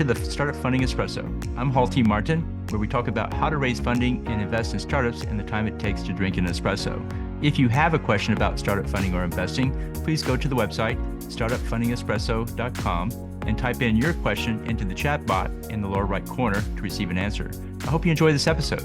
to the Startup Funding Espresso. I'm Hall T. Martin, where we talk about how to raise funding and invest in startups and the time it takes to drink an espresso. If you have a question about startup funding or investing, please go to the website, startupfundingespresso.com, and type in your question into the chat bot in the lower right corner to receive an answer. I hope you enjoy this episode.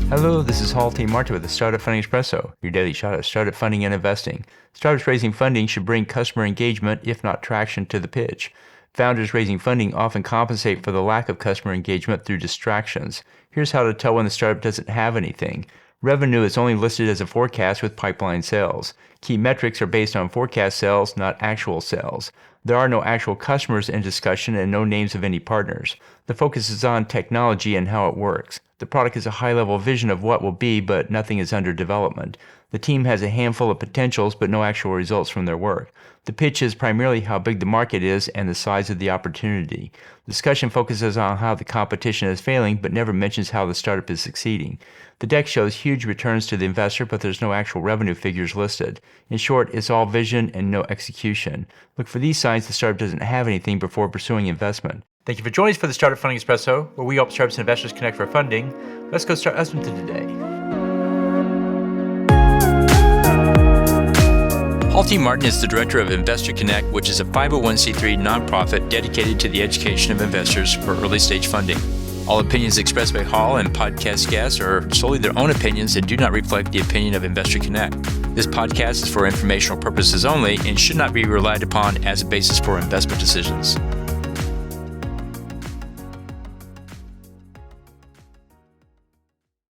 Hello, this is Hall T. Martin with the Startup Funding Espresso, your daily shot at startup funding and investing. Startups raising funding should bring customer engagement, if not traction, to the pitch. Founders raising funding often compensate for the lack of customer engagement through distractions. Here's how to tell when the startup doesn't have anything. Revenue is only listed as a forecast with pipeline sales. Key metrics are based on forecast sales, not actual sales. There are no actual customers in discussion and no names of any partners. The focus is on technology and how it works. The product is a high-level vision of what will be, but nothing is under development. The team has a handful of potentials, but no actual results from their work. The pitch is primarily how big the market is and the size of the opportunity. Discussion focuses on how the competition is failing, but never mentions how the startup is succeeding. The deck shows huge returns to the investor, but there's no actual revenue figures listed. In short, it's all vision and no execution. Look for these signs the startup doesn't have anything before pursuing investment. Thank you for joining us for the Startup Funding Espresso, where we help startups and investors connect for funding. Let's go start listening to today. Hall T. Martin is the director of Investor Connect, which is a 501c3 nonprofit dedicated to the education of investors for early stage funding. All opinions expressed by Hall and podcast guests are solely their own opinions and do not reflect the opinion of Investor Connect. This podcast is for informational purposes only and should not be relied upon as a basis for investment decisions.